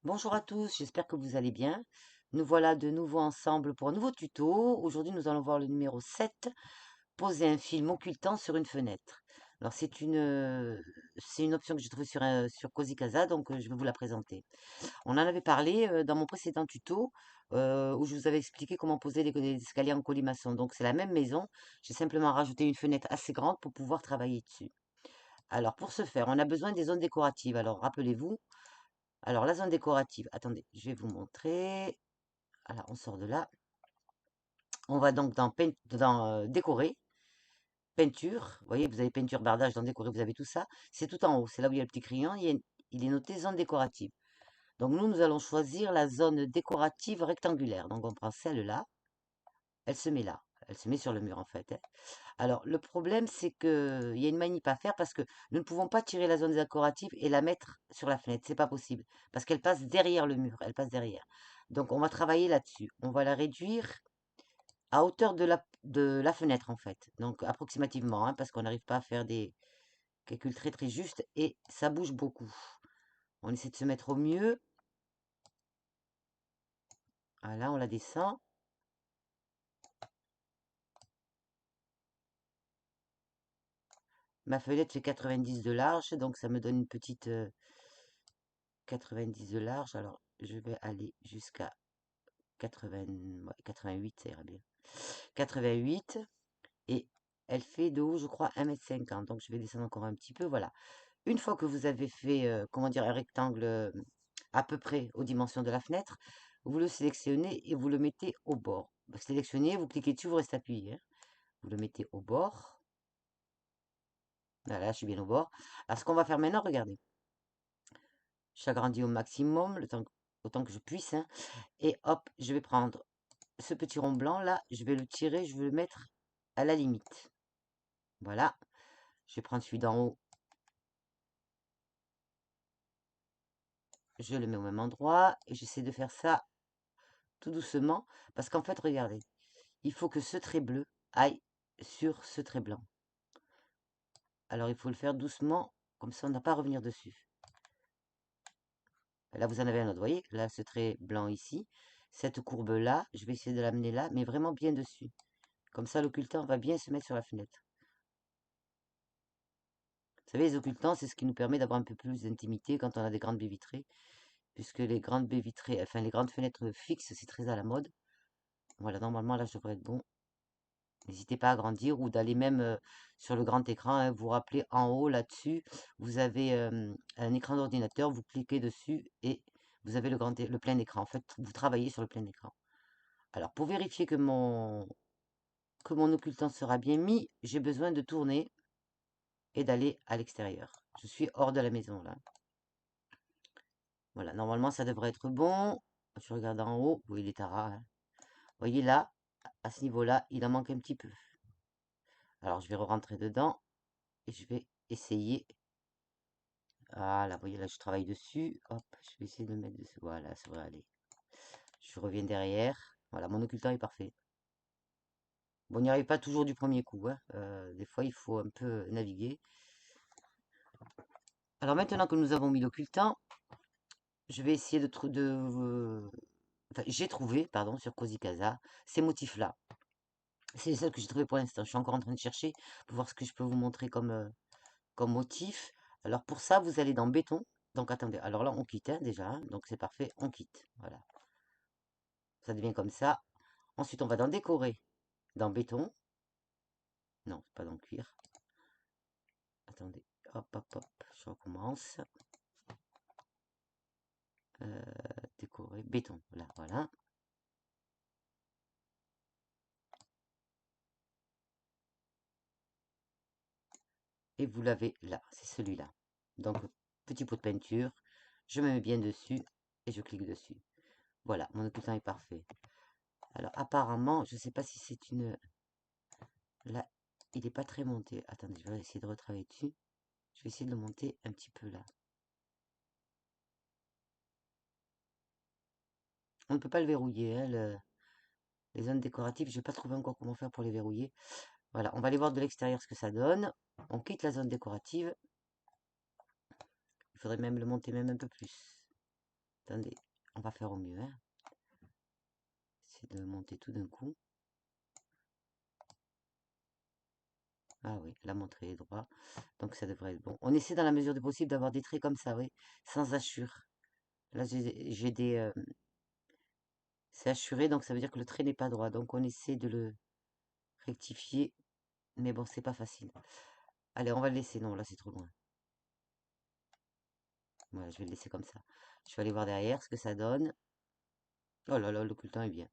Bonjour à tous, j'espère que vous allez bien. Nous voilà de nouveau ensemble pour un nouveau tuto. Aujourd'hui, nous allons voir le numéro 7, poser un film occultant sur une fenêtre. Alors, c'est une option que j'ai trouvée sur Cozy Casa, donc je vais vous la présenter. On en avait parlé dans mon précédent tuto, où je vous avais expliqué comment poser les escaliers en colimaçon. Donc, c'est la même maison, j'ai simplement rajouté une fenêtre assez grande pour pouvoir travailler dessus. Alors, pour ce faire, on a besoin des zones décoratives. Alors, rappelez-vous, alors, la zone décorative, attendez, je vais vous montrer. Alors, on sort de là. On va donc dans décorer, peinture. Vous voyez, vous avez peinture, bardage, dans décorer, vous avez tout ça. C'est tout en haut, c'est là où il y a le petit crayon. Il est noté zone décorative. Donc, nous allons choisir la zone décorative rectangulaire. Donc, on prend celle-là. Elle se met là. Elle se met sur le mur, en fait, hein. Alors, le problème, c'est qu'il y a une manip à faire parce que nous ne pouvons pas tirer la zone décorative et la mettre sur la fenêtre. C'est pas possible. Parce qu'elle passe derrière le mur. Elle passe derrière. Donc, on va travailler là-dessus. On va la réduire à hauteur de la fenêtre, en fait. Donc, approximativement, hein, parce qu'on n'arrive pas à faire des calculs très très justes et ça bouge beaucoup. On essaie de se mettre au mieux. Voilà, on la descend. Ma fenêtre fait 90 de large, donc ça me donne une petite 90 de large. Alors, je vais aller jusqu'à 80, ouais, 88, ça ira bien. 88, et elle fait de haut, je crois, 1,50 m. Donc, je vais descendre encore un petit peu, voilà. Une fois que vous avez fait, comment dire, un rectangle à peu près aux dimensions de la fenêtre, vous le sélectionnez et vous le mettez au bord. Vous sélectionnez, vous cliquez dessus, vous restez appuyé, hein. Vous le mettez au bord. Voilà, je suis bien au bord. Alors, ce qu'on va faire maintenant, regardez. J'agrandis au maximum, autant que je puisse, hein. Et hop, je vais prendre ce petit rond blanc là, je vais le tirer, je vais le mettre à la limite. Voilà. Je vais prendre celui d'en haut, je le mets au même endroit et j'essaie de faire ça tout doucement parce qu'en fait, regardez, il faut que ce trait bleu aille sur ce trait blanc. Alors, il faut le faire doucement, comme ça on n'a pas à revenir dessus. Là, vous en avez un autre, vous voyez, là, ce trait blanc ici, cette courbe-là, je vais essayer de l'amener là, mais vraiment bien dessus. Comme ça, l'occultant va bien se mettre sur la fenêtre. Vous savez, les occultants, c'est ce qui nous permet d'avoir un peu plus d'intimité quand on a des grandes baies vitrées, puisque les grandes baies vitrées, enfin les grandes fenêtres fixes, c'est très à la mode. Voilà, normalement, là, je devrais être bon. N'hésitez pas à agrandir ou d'aller même sur le grand écran, hein. Vous vous rappelez, en haut, là-dessus, vous avez un écran d'ordinateur, vous cliquez dessus et vous avez le plein écran. En fait, vous travaillez sur le plein écran. Alors, pour vérifier que mon occultant sera bien mis, j'ai besoin de tourner et d'aller à l'extérieur. Je suis hors de la maison, là. Voilà, normalement, ça devrait être bon. Je regarde en haut. Oui, il est tara, hein. Vous voyez là, à ce niveau-là, il en manque un petit peu. Alors, je vais re-rentrer dedans et je vais essayer. Voilà, vous voyez là, je travaille dessus. Hop, je vais essayer de le mettre dessus. Voilà, ça va aller. Je reviens derrière. Voilà, mon occultant est parfait. Bon, on n'y arrive pas toujours du premier coup, hein. Des fois, il faut un peu naviguer. Alors, maintenant que nous avons mis l'occultant, je vais essayer enfin, j'ai trouvé, pardon, sur Cozy Casa, ces motifs-là. C'est les seuls que j'ai trouvé pour l'instant. Je suis encore en train de chercher pour voir ce que je peux vous montrer comme motif. Alors pour ça, vous allez dans béton. Donc attendez, alors là on quitte, hein, déjà, hein. Donc c'est parfait, on quitte. Voilà, ça devient comme ça. Ensuite on va dans décorer, dans béton. Non, c'est pas dans cuir. Attendez, hop, hop, hop, je recommence. Euh, Décorer, béton, là, voilà. Et vous l'avez là, c'est celui-là. Donc petit pot de peinture, je me mets bien dessus et je clique dessus. Voilà, mon occultant est parfait. Alors apparemment, je ne sais pas si c'est une... Là, il n'est pas très monté. Attendez, je vais essayer de retravailler dessus. Je vais essayer de le monter un petit peu là. On ne peut pas le verrouiller, hein, les zones décoratives. Je n'ai pas trouvé encore comment faire pour les verrouiller. Voilà, on va aller voir de l'extérieur ce que ça donne. On quitte la zone décorative. Il faudrait même le monter même un peu plus. Attendez, on va faire au mieux, hein. C'est de monter tout d'un coup. Ah oui, la montrée est droit. Donc ça devrait être bon. On essaie dans la mesure du possible d'avoir des traits comme ça, oui, sans hachure. Là, j'ai des... c'est hachuré, donc ça veut dire que le trait n'est pas droit. Donc on essaie de le rectifier. Mais bon, c'est pas facile. Allez, on va le laisser. Non, là, c'est trop loin. Voilà, je vais le laisser comme ça. Je vais aller voir derrière ce que ça donne. Oh là là, l'occultant est bien.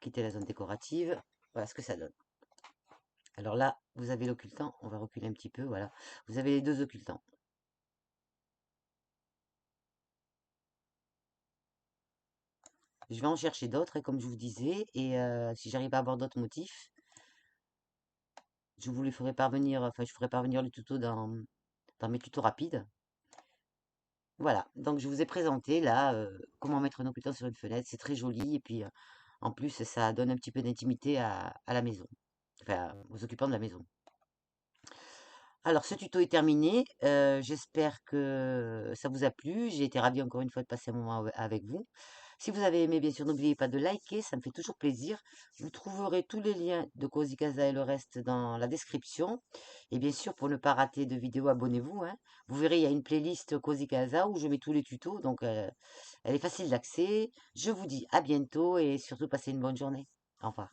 Quitter la zone décorative. Voilà ce que ça donne. Alors là, vous avez l'occultant. On va reculer un petit peu, voilà. Vous avez les deux occultants. Je vais en chercher d'autres, et comme je vous disais, et si j'arrive à avoir d'autres motifs, je vous les ferai parvenir, enfin, je ferai parvenir le tuto dans mes tutos rapides. Voilà, donc je vous ai présenté là comment mettre un occultant sur une fenêtre. C'est très joli, et puis en plus, ça donne un petit peu d'intimité à la maison, enfin aux occupants de la maison. Alors, ce tuto est terminé. J'espère que ça vous a plu. J'ai été ravie encore une fois de passer un moment avec vous. Si vous avez aimé, bien sûr, n'oubliez pas de liker, ça me fait toujours plaisir. Vous trouverez tous les liens de Cozy Casa et le reste dans la description. Et bien sûr, pour ne pas rater de vidéos, abonnez-vous, hein. Vous verrez, il y a une playlist Cozy Casa où je mets tous les tutos, donc elle est facile d'accès. Je vous dis à bientôt et surtout passez une bonne journée. Au revoir.